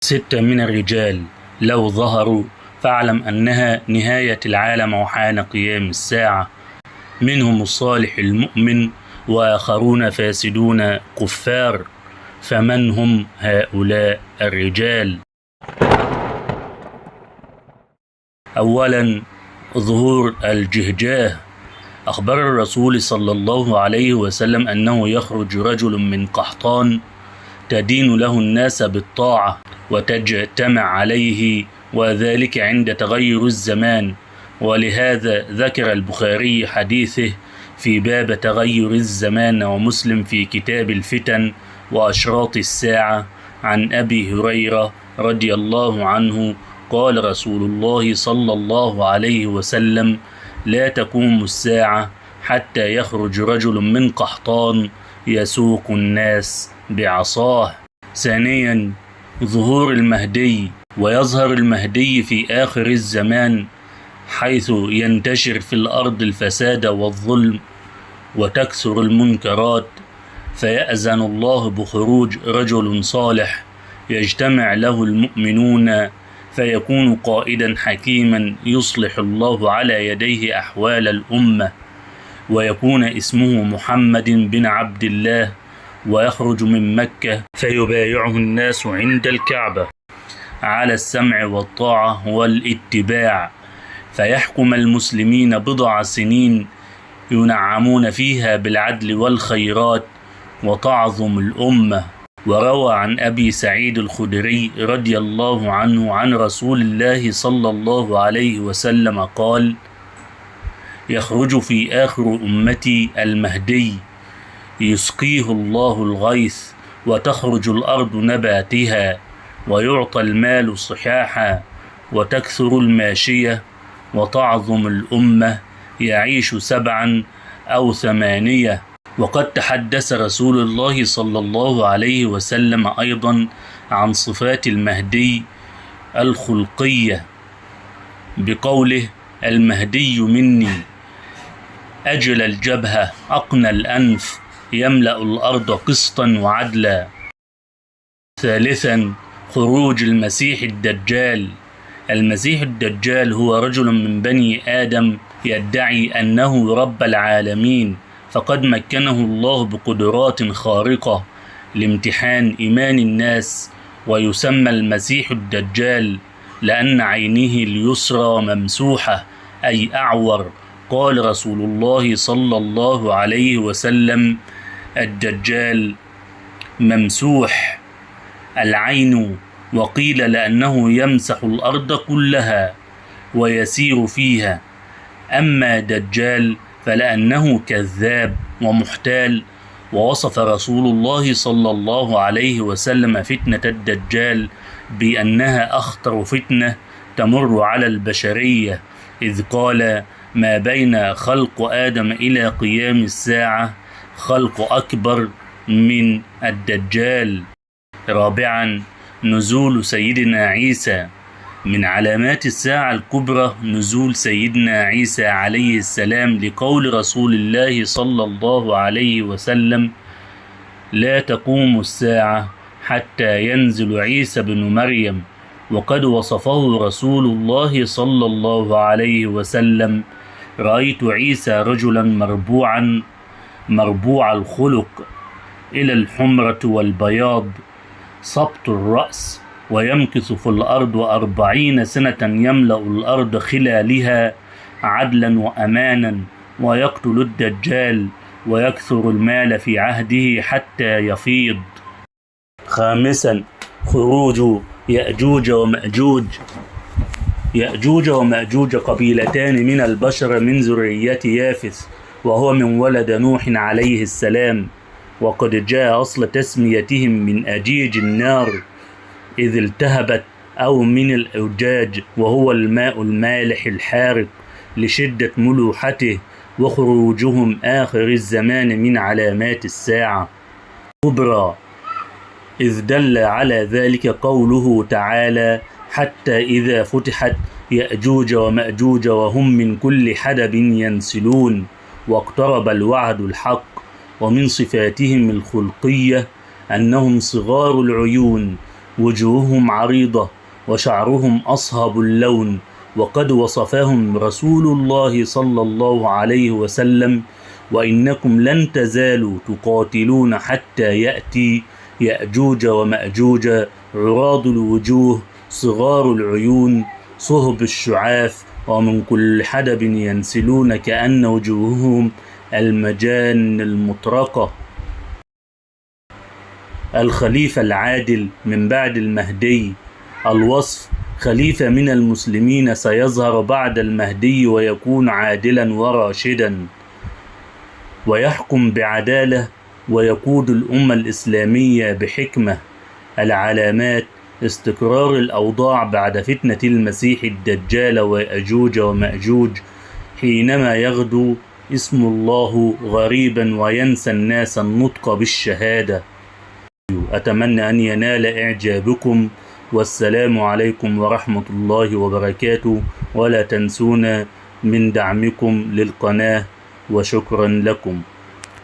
6 من الرجال لو ظهروا فاعلم أنها نهاية العالم وحان قيام الساعة، منهم الصالح المؤمن وآخرون فاسدون كفار. فمن هم هؤلاء الرجال؟ أولا، ظهور الجهجاه. أخبر الرسول صلى الله عليه وسلم أنه يخرج رجل من قحطان تدين له الناس بالطاعة وتجتمع عليه، وذلك عند تغير الزمان. ولهذا ذكر البخاري حديثه في باب تغير الزمان، ومسلم في كتاب الفتن وأشراط الساعة، عن أبي هريرة رضي الله عنه قال رسول الله صلى الله عليه وسلم: لا تقوم الساعة حتى يخرج رجل من قحطان يسوق الناس بعصاه. ثانيا، ظهور المهدي. ويظهر المهدي في آخر الزمان، حيث ينتشر في الأرض الفساد والظلم وتكثر المنكرات، فيأذن الله بخروج رجل صالح يجتمع له المؤمنون، فيكون قائدا حكيما يصلح الله على يديه أحوال الأمة، ويكون اسمه محمد بن عبد الله، ويخرج من مكة فيبايعه الناس عند الكعبة على السمع والطاعة والاتباع، فيحكم المسلمين بضع سنين ينعمون فيها بالعدل والخيرات، وتعظم الأمة. وروى عن أبي سعيد الخدري رضي الله عنه عن رسول الله صلى الله عليه وسلم قال: يخرج في آخر أمتي المهدي يسقيه الله الغيث، وتخرج الأرض نباتها، ويعطى المال صحاحا، وتكثر الماشية، وتعظم الأمة، يعيش 7 أو 8. وقد تحدث رسول الله صلى الله عليه وسلم أيضا عن صفات المهدي الخلقية بقوله: المهدي مني أجل الجبهة أقنى الأنف يملأ الأرض قسطا وعدلا. ثالثا، خروج المسيح الدجال. المسيح الدجال هو رجل من بني آدم يدعي أنه رب العالمين، فقد مكنه الله بقدرات خارقة لامتحان إيمان الناس، ويسمى المسيح الدجال لأن عينه اليسرى ممسوحة أي أعور. قال رسول الله صلى الله عليه وسلم: الدجال ممسوح العين، وقيل لأنه يمسح الأرض كلها ويسير فيها. أما دجال فلأنه كذاب ومحتال. ووصف رسول الله صلى الله عليه وسلم فتنة الدجال بأنها أخطر فتنة تمر على البشرية، إذ قال: ما بين خلق آدم إلى قيام الساعة خلق أكبر من الدجال. رابعا، نزول سيدنا عيسى. من علامات الساعة الكبرى نزول سيدنا عيسى عليه السلام، لقول رسول الله صلى الله عليه وسلم: لا تقوم الساعة حتى ينزل عيسى بن مريم. وقد وصفه رسول الله صلى الله عليه وسلم: رأيت عيسى رجلا مربوع الخلق إلى الحمرة والبياض، سبط الرأس، ويمكث في الأرض 40 سنة يملأ الأرض خلالها عدلا وأمانا، ويقتل الدجال ويكثر المال في عهده حتى يفيض. خامسا، خروج يأجوج ومأجوج. يأجوج ومأجوج قبيلتان من البشر من ذرية يافث، وهو من ولد نوح عليه السلام. وقد جاء أصل تسميتهم من أجيج النار إذ التهبت، أو من الأوجاج وهو الماء المالح الحارق لشدة ملوحته. وخروجهم آخر الزمان من علامات الساعة كبرى، إذ دل على ذلك قوله تعالى: حتى إذا فتحت يأجوج ومأجوج وهم من كل حدب ينسلون، واقترب الوعد الحق. ومن صفاتهم الخلقية أنهم صغار العيون وجوههم عريضة وشعرهم أصهب اللون، وقد وصفهم رسول الله صلى الله عليه وسلم: وإنكم لن تزالوا تقاتلون حتى يأتي يأجوج ومأجوج عراض الوجوه صغار العيون صهب الشعاف، ومن كل حدب ينسلون كأن وجوههم المجان المطرقة. الخليفة العادل من بعد المهدي. الوصف: خليفة من المسلمين سيظهر بعد المهدي ويكون عادلا وراشدا ويحكم بعدالة ويقود الأمة الإسلامية بحكمة. العلامات: استقرار الأوضاع بعد فتنة المسيح الدجال ويأجوج ومأجوج، حينما يغدو اسم الله غريبا وينسى الناس النطق بالشهادة. أتمنى أن ينال إعجابكم، والسلام عليكم ورحمة الله وبركاته، ولا تنسونا من دعمكم للقناة، وشكرا لكم.